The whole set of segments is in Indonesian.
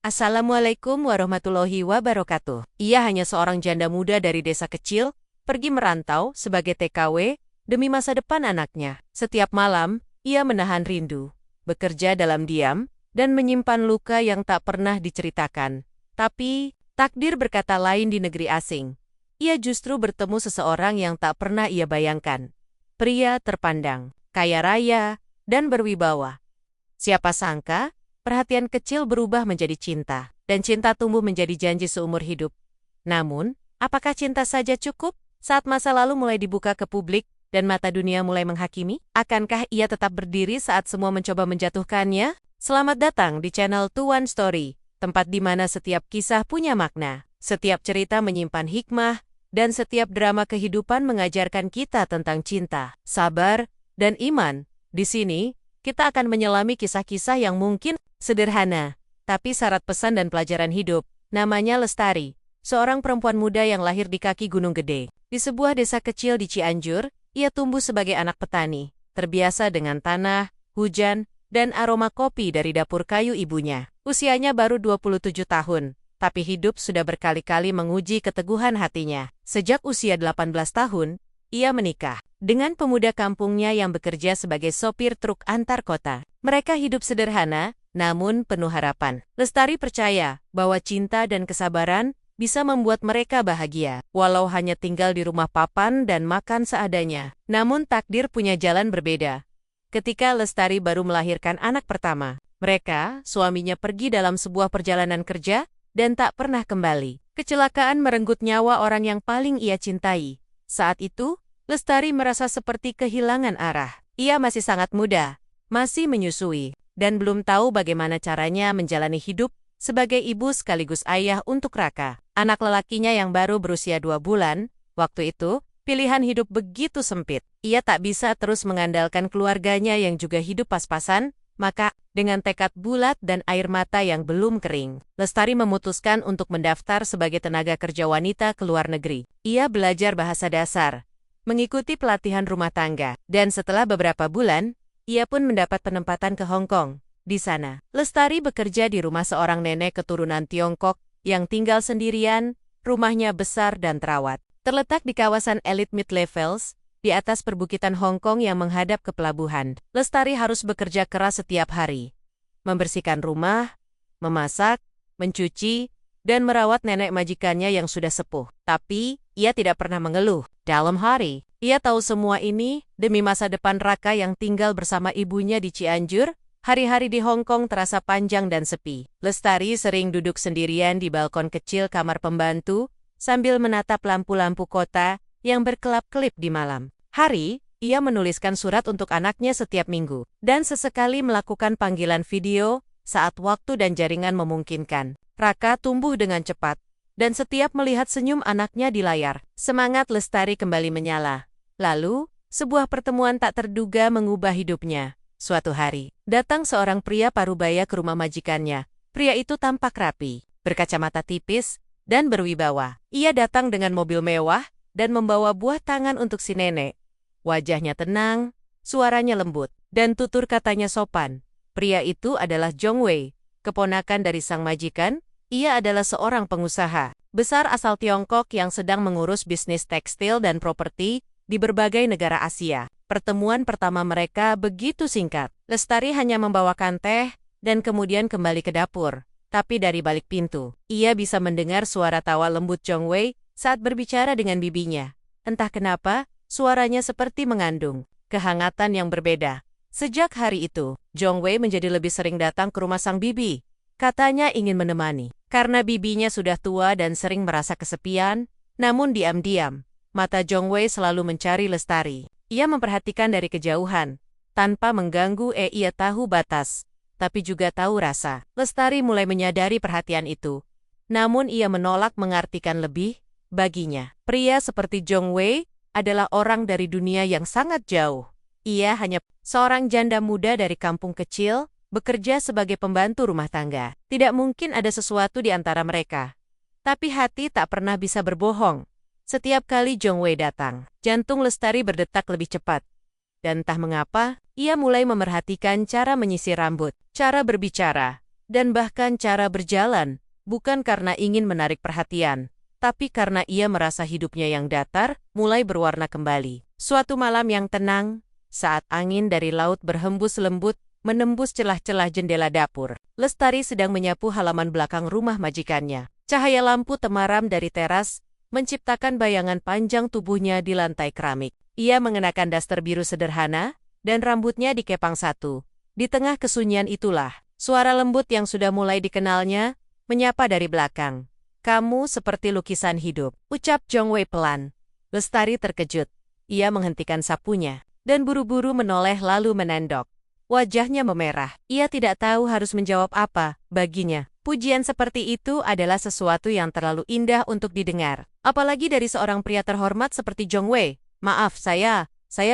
Assalamualaikum warahmatullahi wabarakatuh. Ia hanya seorang janda muda dari desa kecil, pergi merantau sebagai TKW demi masa depan anaknya. Setiap malam, ia menahan rindu, bekerja dalam diam, dan menyimpan luka yang tak pernah diceritakan. Tapi, takdir berkata lain di negeri asing. Ia justru bertemu seseorang yang tak pernah ia bayangkan. Pria terpandang, kaya raya, dan berwibawa. Siapa sangka, perhatian kecil berubah menjadi cinta, dan cinta tumbuh menjadi janji seumur hidup. Namun, apakah cinta saja cukup? Saat masa lalu mulai dibuka ke publik, dan mata dunia mulai menghakimi, akankah ia tetap berdiri saat semua mencoba menjatuhkannya? Selamat datang di channel Tuan Story, tempat di mana setiap kisah punya makna, setiap cerita menyimpan hikmah, dan setiap drama kehidupan mengajarkan kita tentang cinta, sabar, dan iman. Di sini, kita akan menyelami kisah-kisah yang mungkin sederhana, tapi syarat pesan dan pelajaran hidup. Namanya Lestari, seorang perempuan muda yang lahir di kaki Gunung Gede. Di sebuah desa kecil di Cianjur, ia tumbuh sebagai anak petani, terbiasa dengan tanah, hujan, dan aroma kopi dari dapur kayu ibunya. Usianya baru 27 tahun, tapi hidup sudah berkali-kali menguji keteguhan hatinya. Sejak usia 18 tahun, ia menikah dengan pemuda kampungnya yang bekerja sebagai sopir truk antar kota. Mereka hidup sederhana, namun penuh harapan. Lestari percaya bahwa cinta dan kesabaran bisa membuat mereka bahagia, walau hanya tinggal di rumah papan dan makan seadanya. Namun takdir punya jalan berbeda. Ketika Lestari baru melahirkan anak pertama, mereka, suaminya pergi dalam sebuah perjalanan kerja dan tak pernah kembali. Kecelakaan merenggut nyawa orang yang paling ia cintai. Saat itu, Lestari merasa seperti kehilangan arah. Ia masih sangat muda, masih menyusui, dan belum tahu bagaimana caranya menjalani hidup sebagai ibu sekaligus ayah untuk Raka, anak lelakinya yang baru berusia 2 bulan. Waktu itu, pilihan hidup begitu sempit. Ia tak bisa terus mengandalkan keluarganya yang juga hidup pas-pasan, maka, dengan tekad bulat dan air mata yang belum kering, Lestari memutuskan untuk mendaftar sebagai tenaga kerja wanita ke luar negeri. Ia belajar bahasa dasar, mengikuti pelatihan rumah tangga, dan setelah beberapa bulan, ia pun mendapat penempatan ke Hong Kong. Di sana, Lestari bekerja di rumah seorang nenek keturunan Tiongkok yang tinggal sendirian. Rumahnya besar dan terawat, terletak di kawasan elit mid-levels, di atas perbukitan Hong Kong yang menghadap ke pelabuhan. Lestari harus bekerja keras setiap hari, membersihkan rumah, memasak, mencuci, dan merawat nenek majikannya yang sudah sepuh. Tapi, ia tidak pernah mengeluh. Dalam hati, ia tahu semua ini demi masa depan Raka yang tinggal bersama ibunya di Cianjur. Hari-hari di Hong Kong terasa panjang dan sepi. Lestari sering duduk sendirian di balkon kecil kamar pembantu, sambil menatap lampu-lampu kota yang berkelap-kelip di malam hari. Ia menuliskan surat untuk anaknya setiap minggu, dan sesekali melakukan panggilan video saat waktu dan jaringan memungkinkan. Raka tumbuh dengan cepat, dan setiap melihat senyum anaknya di layar, semangat Lestari kembali menyala. Lalu, sebuah pertemuan tak terduga mengubah hidupnya. Suatu hari, datang seorang pria parubaya ke rumah majikannya. Pria itu tampak rapi, berkacamata tipis, dan berwibawa. Ia datang dengan mobil mewah, dan membawa buah tangan untuk si nenek. Wajahnya tenang, suaranya lembut, dan tutur katanya sopan. Pria itu adalah Jong Wei, keponakan dari sang majikan. Ia adalah seorang pengusaha besar asal Tiongkok yang sedang mengurus bisnis tekstil dan properti di berbagai negara Asia. Pertemuan pertama mereka begitu singkat. Lestari hanya membawakan teh, dan kemudian kembali ke dapur. Tapi dari balik pintu, ia bisa mendengar suara tawa lembut Jong Wei saat berbicara dengan bibinya. Entah kenapa, suaranya seperti mengandung kehangatan yang berbeda. Sejak hari itu, Jong Wei menjadi lebih sering datang ke rumah sang bibi. Katanya ingin menemani, karena bibinya sudah tua dan sering merasa kesepian. Namun diam-diam, mata Jong Wei selalu mencari Lestari. Ia memperhatikan dari kejauhan, tanpa mengganggu. Ia tahu batas, tapi juga tahu rasa. Lestari mulai menyadari perhatian itu. Namun ia menolak mengartikan lebih. Baginya, pria seperti Jong Wei adalah orang dari dunia yang sangat jauh. Ia hanya seorang janda muda dari kampung kecil, bekerja sebagai pembantu rumah tangga. Tidak mungkin ada sesuatu di antara mereka. Tapi hati tak pernah bisa berbohong. Setiap kali Jong Wei datang, jantung Lestari berdetak lebih cepat. Dan entah mengapa, ia mulai memerhatikan cara menyisir rambut, cara berbicara, dan bahkan cara berjalan, bukan karena ingin menarik perhatian, tapi karena ia merasa hidupnya yang datar mulai berwarna kembali. Suatu malam yang tenang, saat angin dari laut berhembus lembut, menembus celah-celah jendela dapur, Lestari sedang menyapu halaman belakang rumah majikannya. Cahaya lampu temaram dari teras menciptakan bayangan panjang tubuhnya di lantai keramik. Ia mengenakan daster biru sederhana, dan rambutnya dikepang satu. Di tengah kesunyian itulah, suara lembut yang sudah mulai dikenalnya, menyapa dari belakang. "Kamu seperti lukisan hidup," ucap Jong Wei pelan. Lestari terkejut. Ia menghentikan sapunya, dan buru-buru menoleh lalu menendok. Wajahnya memerah. Ia tidak tahu harus menjawab apa. Baginya, pujian seperti itu adalah sesuatu yang terlalu indah untuk didengar. Apalagi dari seorang pria terhormat seperti Jong Wei. "Maaf, saya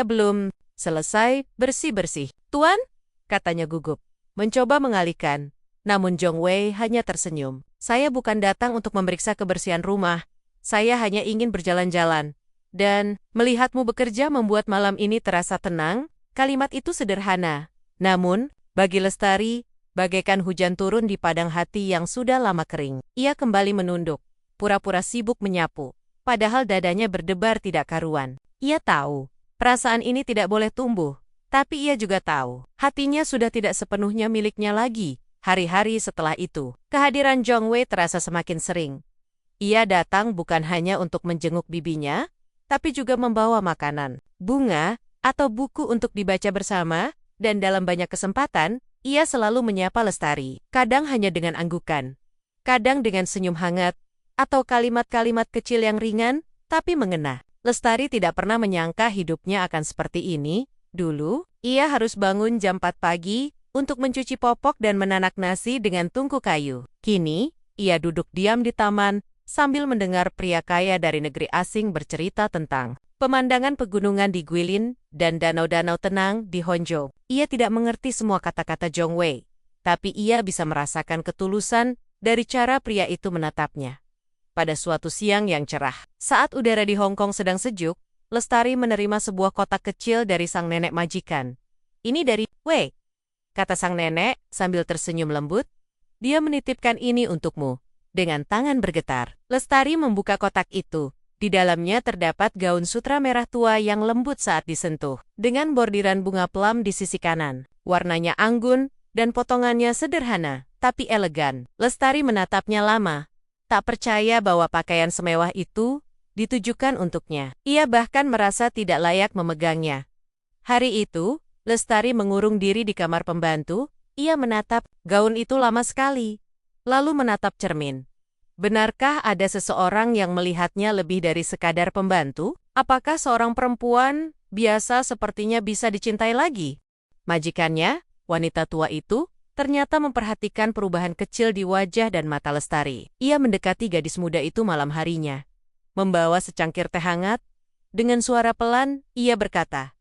belum selesai bersih-bersih." "Tuan?" katanya gugup. Mencoba mengalihkan. Namun Jong Wei hanya tersenyum. "Saya bukan datang untuk memeriksa kebersihan rumah. Saya hanya ingin berjalan-jalan. Dan melihatmu bekerja membuat malam ini terasa tenang." Kalimat itu sederhana. Namun, bagi Lestari, bagaikan hujan turun di padang hati yang sudah lama kering. Ia kembali menunduk, pura-pura sibuk menyapu, padahal dadanya berdebar tidak karuan. Ia tahu, perasaan ini tidak boleh tumbuh, tapi ia juga tahu, hatinya sudah tidak sepenuhnya miliknya lagi. Hari-hari setelah itu, kehadiran Jong Wei terasa semakin sering. Ia datang bukan hanya untuk menjenguk bibinya, tapi juga membawa makanan, bunga, atau buku untuk dibaca bersama. Dan dalam banyak kesempatan, ia selalu menyapa Lestari, kadang hanya dengan anggukan, kadang dengan senyum hangat, atau kalimat-kalimat kecil yang ringan, tapi mengena. Lestari tidak pernah menyangka hidupnya akan seperti ini. Dulu, ia harus bangun jam 4 pagi, untuk mencuci popok dan menanak nasi dengan tungku kayu. Kini, ia duduk diam di taman, sambil mendengar pria kaya dari negeri asing bercerita tentang pemandangan pegunungan di Guilin dan danau-danau tenang di Honjo. Ia tidak mengerti semua kata-kata Jong Wei, tapi ia bisa merasakan ketulusan dari cara pria itu menatapnya. Pada suatu siang yang cerah, saat udara di Hong Kong sedang sejuk, Lestari menerima sebuah kotak kecil dari sang nenek majikan. "Ini dari Wei," kata sang nenek sambil tersenyum lembut. "Dia menitipkan ini untukmu." Dengan tangan bergetar, Lestari membuka kotak itu. Di dalamnya terdapat gaun sutra merah tua yang lembut saat disentuh, dengan bordiran bunga plum di sisi kanan. Warnanya anggun, dan potongannya sederhana, tapi elegan. Lestari menatapnya lama, tak percaya bahwa pakaian semewah itu ditujukan untuknya. Ia bahkan merasa tidak layak memegangnya. Hari itu, Lestari mengurung diri di kamar pembantu. Ia menatap gaun itu lama sekali, lalu menatap cermin. Benarkah ada seseorang yang melihatnya lebih dari sekadar pembantu? Apakah seorang perempuan biasa sepertinya bisa dicintai lagi? Majikannya, wanita tua itu, ternyata memperhatikan perubahan kecil di wajah dan mata Lestari. Ia mendekati gadis muda itu malam harinya. Membawa secangkir teh hangat, dengan suara pelan, ia berkata,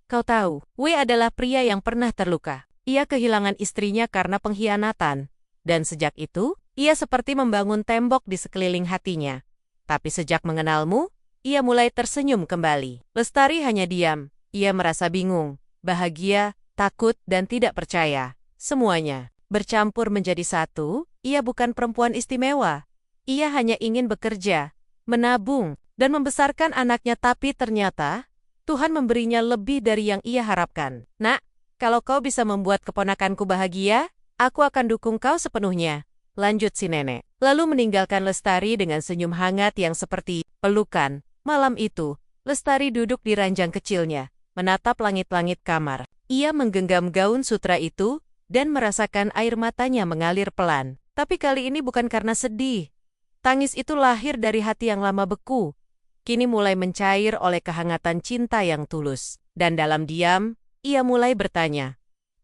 "Kau tahu, Wei adalah pria yang pernah terluka. Ia kehilangan istrinya karena pengkhianatan. Dan sejak itu, ia seperti membangun tembok di sekeliling hatinya. Tapi sejak mengenalmu, ia mulai tersenyum kembali." Lestari hanya diam. Ia merasa bingung, bahagia, takut, dan tidak percaya. Semuanya bercampur menjadi satu. Ia bukan perempuan istimewa. Ia hanya ingin bekerja, menabung, dan membesarkan anaknya, tapi ternyata Tuhan memberinya lebih dari yang ia harapkan. "Nak, kalau kau bisa membuat keponakanku bahagia, aku akan dukung kau sepenuhnya," lanjut si nenek. Lalu meninggalkan Lestari dengan senyum hangat yang seperti pelukan. Malam itu, Lestari duduk di ranjang kecilnya, menatap langit-langit kamar. Ia menggenggam gaun sutra itu, dan merasakan air matanya mengalir pelan. Tapi kali ini bukan karena sedih. Tangis itu lahir dari hati yang lama beku. Kini mulai mencair oleh kehangatan cinta yang tulus. Dan dalam diam, ia mulai bertanya,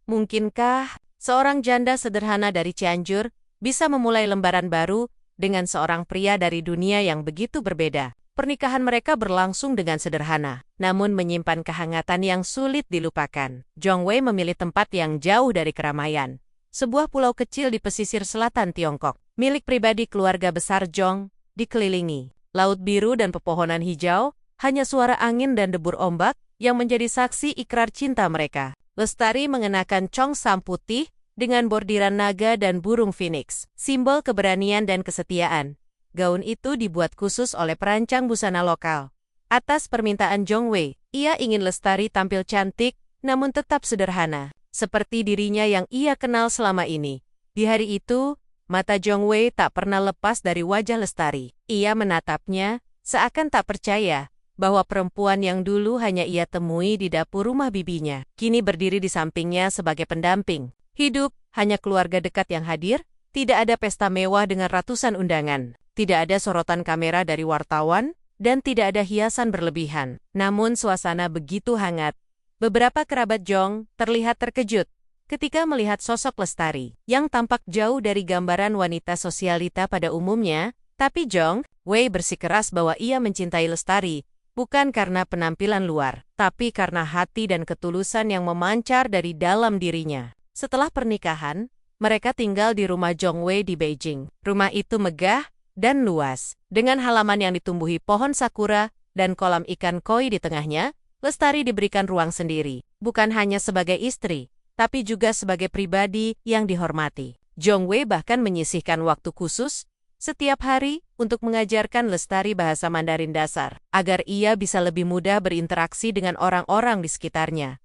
mungkinkah seorang janda sederhana dari Cianjur bisa memulai lembaran baru dengan seorang pria dari dunia yang begitu berbeda? Pernikahan mereka berlangsung dengan sederhana, namun menyimpan kehangatan yang sulit dilupakan. Jong Wei memilih tempat yang jauh dari keramaian. Sebuah pulau kecil di pesisir selatan Tiongkok, milik pribadi keluarga besar Jong, dikelilingi laut biru dan pepohonan hijau, hanya suara angin dan debur ombak yang menjadi saksi ikrar cinta mereka. Lestari mengenakan congsam putih, dengan bordiran naga dan burung phoenix, simbol keberanian dan kesetiaan. Gaun itu dibuat khusus oleh perancang busana lokal. Atas permintaan Zhong Wei, ia ingin Lestari tampil cantik, namun tetap sederhana, seperti dirinya yang ia kenal selama ini. Di hari itu, mata Zhong Wei tak pernah lepas dari wajah Lestari. Ia menatapnya, seakan tak percaya bahwa perempuan yang dulu hanya ia temui di dapur rumah bibinya, kini berdiri di sampingnya sebagai pendamping. Hidup hanya keluarga dekat yang hadir, tidak ada pesta mewah dengan ratusan undangan, tidak ada sorotan kamera dari wartawan, dan tidak ada hiasan berlebihan. Namun suasana begitu hangat. Beberapa kerabat Zhong terlihat terkejut ketika melihat sosok Lestari, yang tampak jauh dari gambaran wanita sosialita pada umumnya, tapi Zhong Wei bersikeras bahwa ia mencintai Lestari, bukan karena penampilan luar, tapi karena hati dan ketulusan yang memancar dari dalam dirinya. Setelah pernikahan, mereka tinggal di rumah Zhong Wei di Beijing. Rumah itu megah dan luas, dengan halaman yang ditumbuhi pohon sakura dan kolam ikan koi di tengahnya. Lestari diberikan ruang sendiri, bukan hanya sebagai istri, tapi juga sebagai pribadi yang dihormati. Zhong Wei bahkan menyisihkan waktu khusus setiap hari untuk mengajarkan Lestari bahasa Mandarin dasar, agar ia bisa lebih mudah berinteraksi dengan orang-orang di sekitarnya.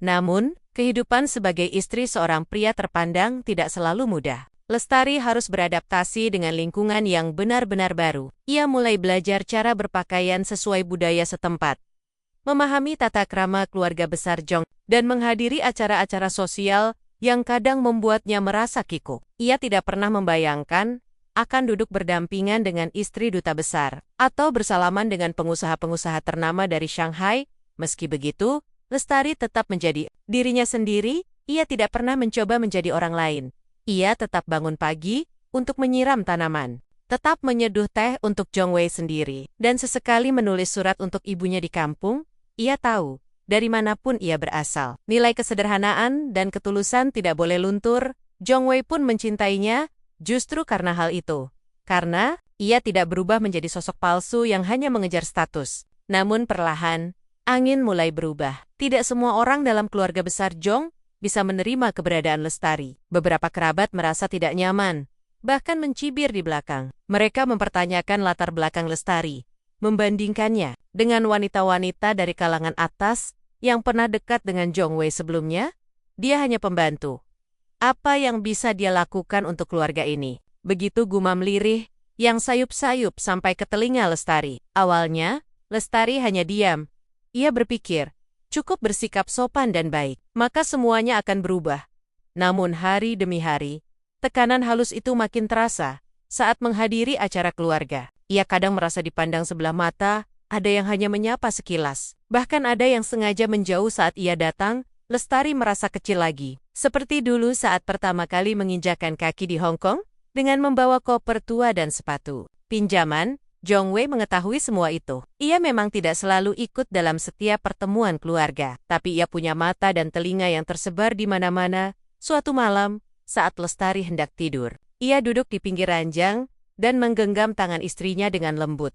Namun, kehidupan sebagai istri seorang pria terpandang tidak selalu mudah. Lestari harus beradaptasi dengan lingkungan yang benar-benar baru. Ia mulai belajar cara berpakaian sesuai budaya setempat, memahami tata krama keluarga besar Zhong, dan menghadiri acara-acara sosial yang kadang membuatnya merasa kikuk. Ia tidak pernah membayangkan akan duduk berdampingan dengan istri duta besar, atau bersalaman dengan pengusaha-pengusaha ternama dari Shanghai. Meski begitu, Lestari tetap menjadi dirinya sendiri. Ia tidak pernah mencoba menjadi orang lain. Ia tetap bangun pagi untuk menyiram tanaman, tetap menyeduh teh untuk Zhong Wei sendiri, dan sesekali menulis surat untuk ibunya di kampung. Ia tahu, dari manapun ia berasal, nilai kesederhanaan dan ketulusan tidak boleh luntur. Zhong Wei pun mencintainya justru karena hal itu. Karena ia tidak berubah menjadi sosok palsu yang hanya mengejar status. Namun perlahan, angin mulai berubah. Tidak semua orang dalam keluarga besar Zhong bisa menerima keberadaan Lestari. Beberapa kerabat merasa tidak nyaman, bahkan mencibir di belakang. Mereka mempertanyakan latar belakang Lestari, membandingkannya dengan wanita-wanita dari kalangan atas yang pernah dekat dengan Zhong Wei sebelumnya. Dia hanya pembantu. Apa yang bisa dia lakukan untuk keluarga ini? Begitu gumam lirih yang sayup-sayup sampai ke telinga Lestari. Awalnya, Lestari hanya diam. Ia berpikir, cukup bersikap sopan dan baik, maka semuanya akan berubah. Namun hari demi hari, tekanan halus itu makin terasa saat menghadiri acara keluarga. Ia kadang merasa dipandang sebelah mata, ada yang hanya menyapa sekilas. Bahkan ada yang sengaja menjauh saat ia datang. Lestari merasa kecil lagi, seperti dulu saat pertama kali menginjakkan kaki di Hong Kong, dengan membawa koper tua dan sepatu pinjaman. Zhong Wei mengetahui semua itu. Ia memang tidak selalu ikut dalam setiap pertemuan keluarga, tapi ia punya mata dan telinga yang tersebar di mana-mana. Suatu malam, saat Lestari hendak tidur, ia duduk di pinggir ranjang dan menggenggam tangan istrinya dengan lembut.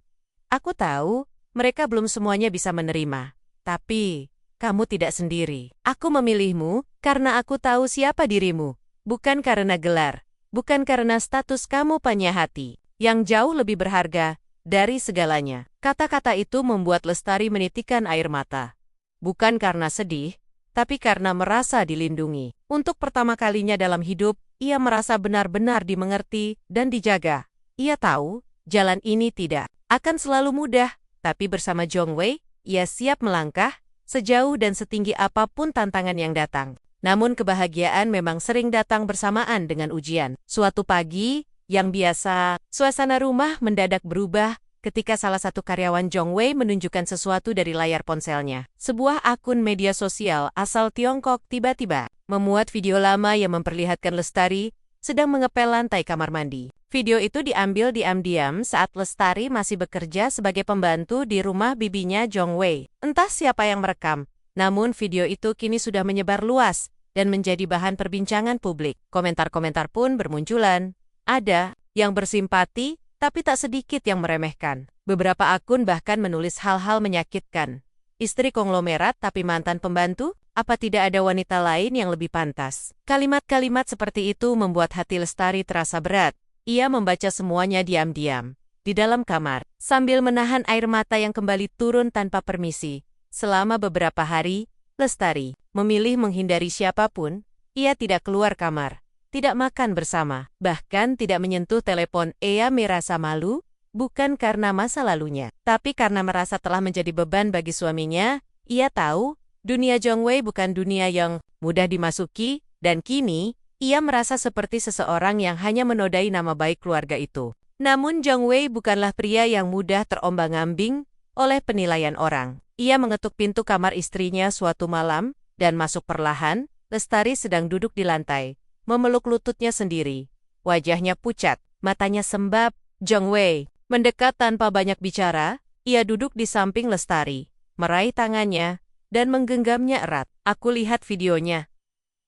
Aku tahu, mereka belum semuanya bisa menerima, tapi kamu tidak sendiri. Aku memilihmu karena aku tahu siapa dirimu, bukan karena gelar, bukan karena status. Kamu punya hati yang jauh lebih berharga dari segalanya. Kata-kata itu membuat Lestari menitikkan air mata. Bukan karena sedih, tapi karena merasa dilindungi. Untuk pertama kalinya dalam hidup, ia merasa benar-benar dimengerti dan dijaga. Ia tahu, jalan ini tidak akan selalu mudah, tapi bersama Zhong Wei, ia siap melangkah sejauh dan setinggi apapun tantangan yang datang. Namun kebahagiaan memang sering datang bersamaan dengan ujian. Suatu pagi yang biasa, suasana rumah mendadak berubah ketika salah satu karyawan Zhong Wei menunjukkan sesuatu dari layar ponselnya. Sebuah akun media sosial asal Tiongkok tiba-tiba memuat video lama yang memperlihatkan Lestari sedang mengepel lantai kamar mandi. Video itu diambil diam-diam saat Lestari masih bekerja sebagai pembantu di rumah bibinya Zhong Wei. Entah siapa yang merekam, namun video itu kini sudah menyebar luas dan menjadi bahan perbincangan publik. Komentar-komentar pun bermunculan. Ada yang bersimpati, tapi tak sedikit yang meremehkan. Beberapa akun bahkan menulis hal-hal menyakitkan. Istri konglomerat tapi mantan pembantu? Apa tidak ada wanita lain yang lebih pantas? Kalimat-kalimat seperti itu membuat hati Lestari terasa berat. Ia membaca semuanya diam-diam di dalam kamar, sambil menahan air mata yang kembali turun tanpa permisi. Selama beberapa hari, Lestari memilih menghindari siapapun. Ia tidak keluar kamar, tidak makan bersama, bahkan tidak menyentuh telepon. Ia merasa malu, bukan karena masa lalunya, tapi karena merasa telah menjadi beban bagi suaminya. Ia tahu, dunia Zhong Wei bukan dunia yang mudah dimasuki, dan kini, ia merasa seperti seseorang yang hanya menodai nama baik keluarga itu. Namun Zhong Wei bukanlah pria yang mudah terombang-ambing oleh penilaian orang. Ia mengetuk pintu kamar istrinya suatu malam, dan masuk perlahan. Lestari sedang duduk di lantai, memeluk lututnya sendiri. Wajahnya pucat, matanya sembab. Zhong Wei mendekat tanpa banyak bicara. Ia duduk di samping Lestari, meraih tangannya, dan menggenggamnya erat. "Aku lihat videonya,"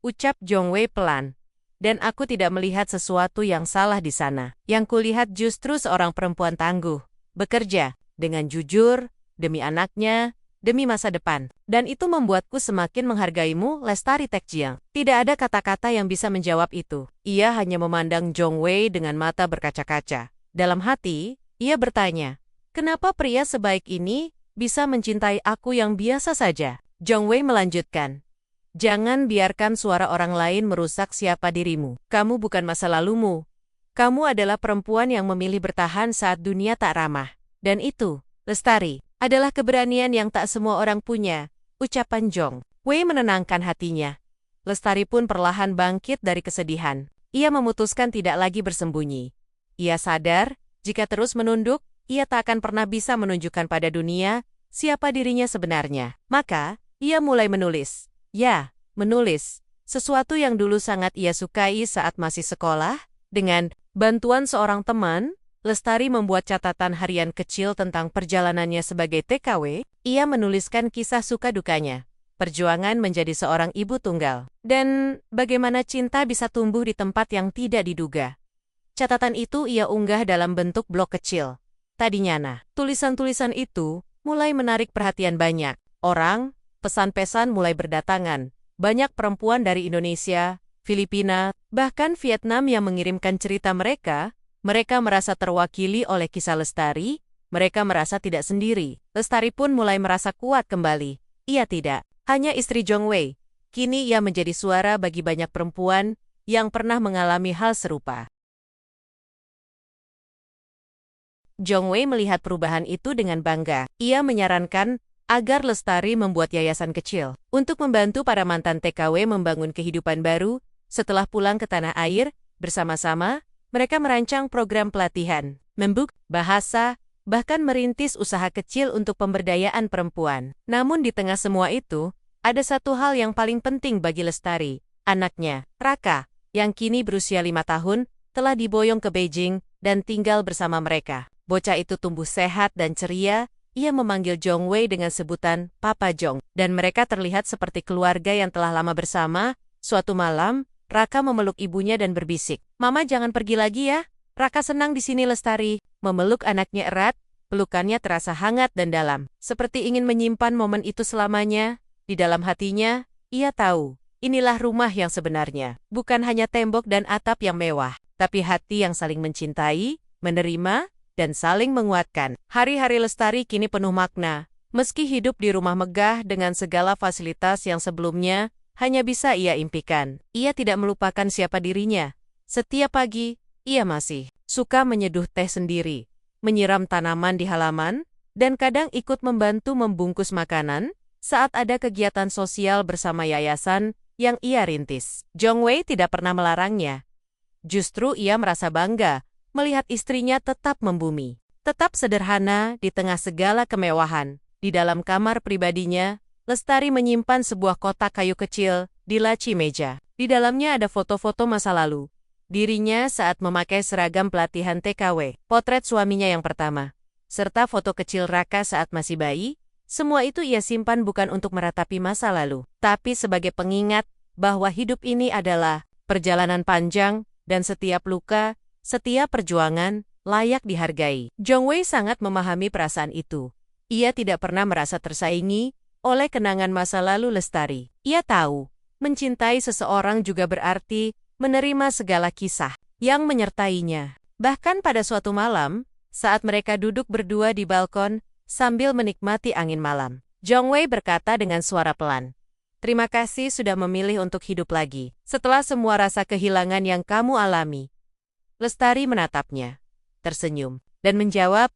ucap Zhong Wei pelan. "Dan aku tidak melihat sesuatu yang salah di sana. Yang kulihat justru seorang perempuan tangguh, bekerja dengan jujur, demi anaknya, demi masa depan. Dan itu membuatku semakin menghargaimu, Lestari Tekjiang." Tidak ada kata-kata yang bisa menjawab itu. Ia hanya memandang Zhong Wei dengan mata berkaca-kaca. Dalam hati, ia bertanya, kenapa pria sebaik ini bisa mencintai aku yang biasa saja? Zhong Wei melanjutkan, "Jangan biarkan suara orang lain merusak siapa dirimu. Kamu bukan masa lalumu. Kamu adalah perempuan yang memilih bertahan saat dunia tak ramah. Dan itu, Lestari, adalah keberanian yang tak semua orang punya." Ucapan Zhong Wei menenangkan hatinya. Lestari pun perlahan bangkit dari kesedihan. Ia memutuskan tidak lagi bersembunyi. Ia sadar, jika terus menunduk, ia tak akan pernah bisa menunjukkan pada dunia siapa dirinya sebenarnya. Maka, ia mulai menulis. Ya, menulis. Sesuatu yang dulu sangat ia sukai saat masih sekolah. Dengan bantuan seorang teman, Lestari membuat catatan harian kecil tentang perjalanannya sebagai TKW. Ia menuliskan kisah suka dukanya, perjuangan menjadi seorang ibu tunggal, dan bagaimana cinta bisa tumbuh di tempat yang tidak diduga. Catatan itu ia unggah dalam bentuk blog kecil. Tadinya tulisan-tulisan itu mulai menarik perhatian banyak orang. Pesan-pesan mulai berdatangan. Banyak perempuan dari Indonesia, Filipina, bahkan Vietnam yang mengirimkan cerita mereka. Mereka merasa terwakili oleh kisah Lestari. Mereka merasa tidak sendiri. Lestari pun mulai merasa kuat kembali. Ia tidak hanya istri Zhong Wei. Kini ia menjadi suara bagi banyak perempuan yang pernah mengalami hal serupa. Zhong Wei melihat perubahan itu dengan bangga. Ia menyarankan agar Lestari membuat yayasan kecil untuk membantu para mantan TKW membangun kehidupan baru. Setelah pulang ke tanah air, bersama-sama, mereka merancang program pelatihan, membuk, bahasa, bahkan merintis usaha kecil untuk pemberdayaan perempuan. Namun di tengah semua itu, ada satu hal yang paling penting bagi Lestari. Anaknya, Raka, yang kini berusia 5 tahun, telah diboyong ke Beijing dan tinggal bersama mereka. Bocah itu tumbuh sehat dan ceria. Ia memanggil Zhong Wei dengan sebutan Papa Zhong, dan mereka terlihat seperti keluarga yang telah lama bersama. Suatu malam, Raka memeluk ibunya dan berbisik, "Mama jangan pergi lagi ya. Raka senang di sini." Lestari memeluk anaknya erat, pelukannya terasa hangat dan dalam, seperti ingin menyimpan momen itu selamanya. Di dalam hatinya, ia tahu, inilah rumah yang sebenarnya. Bukan hanya tembok dan atap yang mewah, tapi hati yang saling mencintai, menerima, dan saling menguatkan. Hari-hari Lestari kini penuh makna. Meski hidup di rumah megah dengan segala fasilitas yang sebelumnya hanya bisa ia impikan, ia tidak melupakan siapa dirinya. Setiap pagi, ia masih suka menyeduh teh sendiri, menyiram tanaman di halaman, dan kadang ikut membantu membungkus makanan saat ada kegiatan sosial bersama yayasan yang ia rintis. Zhong Wei tidak pernah melarangnya. Justru ia merasa bangga melihat istrinya tetap membumi, tetap sederhana di tengah segala kemewahan. Di dalam kamar pribadinya, Lestari menyimpan sebuah kotak kayu kecil di laci meja. Di dalamnya ada foto-foto masa lalu. Dirinya saat memakai seragam pelatihan TKW, potret suaminya yang pertama, serta foto kecil Raka saat masih bayi. Semua itu ia simpan bukan untuk meratapi masa lalu, tapi sebagai pengingat bahwa hidup ini adalah perjalanan panjang, dan setiap luka, setiap perjuangan, layak dihargai. Zhong Wei sangat memahami perasaan itu. Ia tidak pernah merasa tersaingi, oleh kenangan masa lalu Lestari. Ia tahu, mencintai seseorang juga berarti menerima segala kisah yang menyertainya. Bahkan pada suatu malam, saat mereka duduk berdua di balkon sambil menikmati angin malam, Jong Wei berkata dengan suara pelan, "Terima kasih sudah memilih untuk hidup lagi. Setelah semua rasa kehilangan yang kamu alami." Lestari menatapnya, tersenyum, dan menjawab,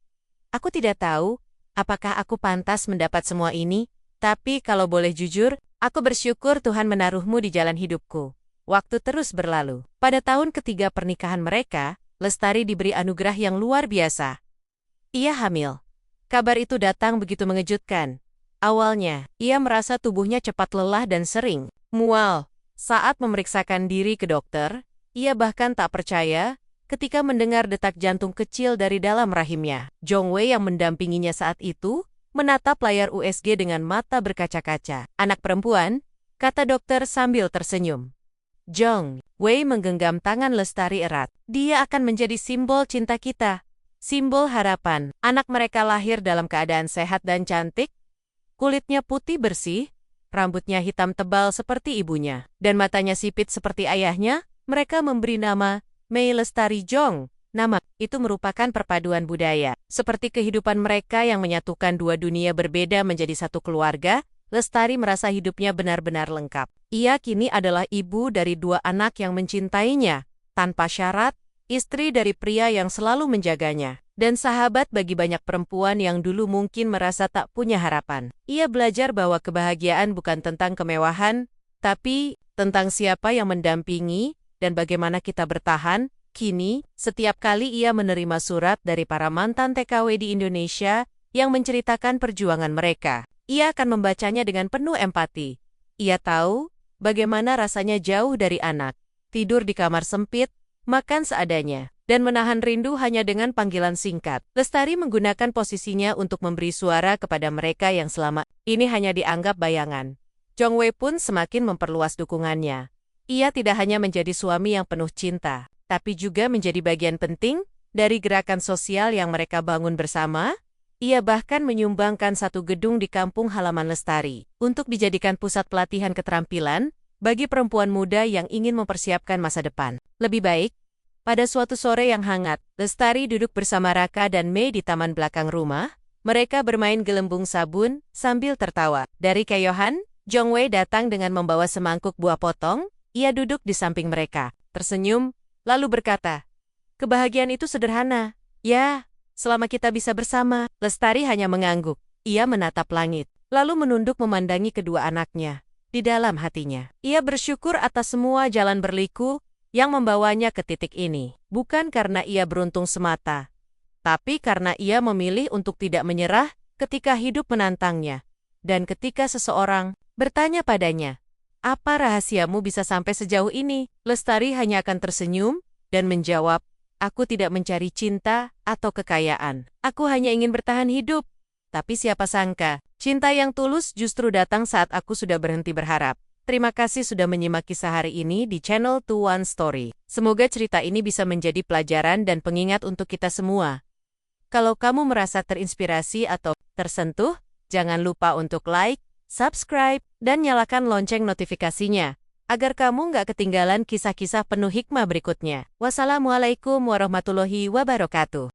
"Aku tidak tahu apakah aku pantas mendapat semua ini, tapi kalau boleh jujur, aku bersyukur Tuhan menaruhmu di jalan hidupku." Waktu terus berlalu. Pada tahun ketiga pernikahan mereka, Lestari diberi anugerah yang luar biasa. Ia hamil. Kabar itu datang begitu mengejutkan. Awalnya, ia merasa tubuhnya cepat lelah dan sering mual. Saat memeriksakan diri ke dokter, ia bahkan tak percaya ketika mendengar detak jantung kecil dari dalam rahimnya. Jong Wei yang mendampinginya saat itu, menatap layar USG dengan mata berkaca-kaca. "Anak perempuan," kata dokter sambil tersenyum. Jong Wei menggenggam tangan Lestari erat. "Dia akan menjadi simbol cinta kita. Simbol harapan." Anak mereka lahir dalam keadaan sehat dan cantik. Kulitnya putih bersih, rambutnya hitam tebal seperti ibunya, dan matanya sipit seperti ayahnya. Mereka memberi nama Mei Lestari Jong. Nama itu merupakan perpaduan budaya. Seperti kehidupan mereka yang menyatukan dua dunia berbeda menjadi satu keluarga, Lestari merasa hidupnya benar-benar lengkap. Ia kini adalah ibu dari dua anak yang mencintainya, tanpa syarat, istri dari pria yang selalu menjaganya, dan sahabat bagi banyak perempuan yang dulu mungkin merasa tak punya harapan. Ia belajar bahwa kebahagiaan bukan tentang kemewahan, tapi tentang siapa yang mendampingi dan bagaimana kita bertahan. Kini, setiap kali ia menerima surat dari para mantan TKW di Indonesia yang menceritakan perjuangan mereka, ia akan membacanya dengan penuh empati. Ia tahu bagaimana rasanya jauh dari anak, tidur di kamar sempit, makan seadanya, dan menahan rindu hanya dengan panggilan singkat. Lestari menggunakan posisinya untuk memberi suara kepada mereka yang selama ini hanya dianggap bayangan. Jong Wei pun semakin memperluas dukungannya. Ia tidak hanya menjadi suami yang penuh cinta, tapi juga menjadi bagian penting dari gerakan sosial yang mereka bangun bersama. Ia bahkan menyumbangkan satu gedung di kampung halaman Lestari untuk dijadikan pusat pelatihan keterampilan bagi perempuan muda yang ingin mempersiapkan masa depan lebih baik. Pada suatu sore yang hangat, Lestari duduk bersama Raka dan Mei di taman belakang rumah. Mereka bermain gelembung sabun sambil tertawa. Dari keyohan, Jong Wei datang dengan membawa semangkuk buah potong. Ia duduk di samping mereka, tersenyum, lalu berkata, "Kebahagiaan itu sederhana. Ya, selama kita bisa bersama." Lestari hanya mengangguk. Ia menatap langit, lalu menunduk memandangi kedua anaknya. Di dalam hatinya, ia bersyukur atas semua jalan berliku yang membawanya ke titik ini. Bukan karena ia beruntung semata, tapi karena ia memilih untuk tidak menyerah ketika hidup menantangnya. Dan ketika seseorang bertanya padanya, "Apa rahasiamu bisa sampai sejauh ini?" Lestari hanya akan tersenyum dan menjawab, "Aku tidak mencari cinta atau kekayaan. Aku hanya ingin bertahan hidup." Tapi siapa sangka, cinta yang tulus justru datang saat aku sudah berhenti berharap. Terima kasih sudah menyimak kisah hari ini di channel 21 Story. Semoga cerita ini bisa menjadi pelajaran dan pengingat untuk kita semua. Kalau kamu merasa terinspirasi atau tersentuh, jangan lupa untuk like, subscribe, dan nyalakan lonceng notifikasinya, agar kamu nggak ketinggalan kisah-kisah penuh hikmah berikutnya. Wassalamualaikum warahmatullahi wabarakatuh.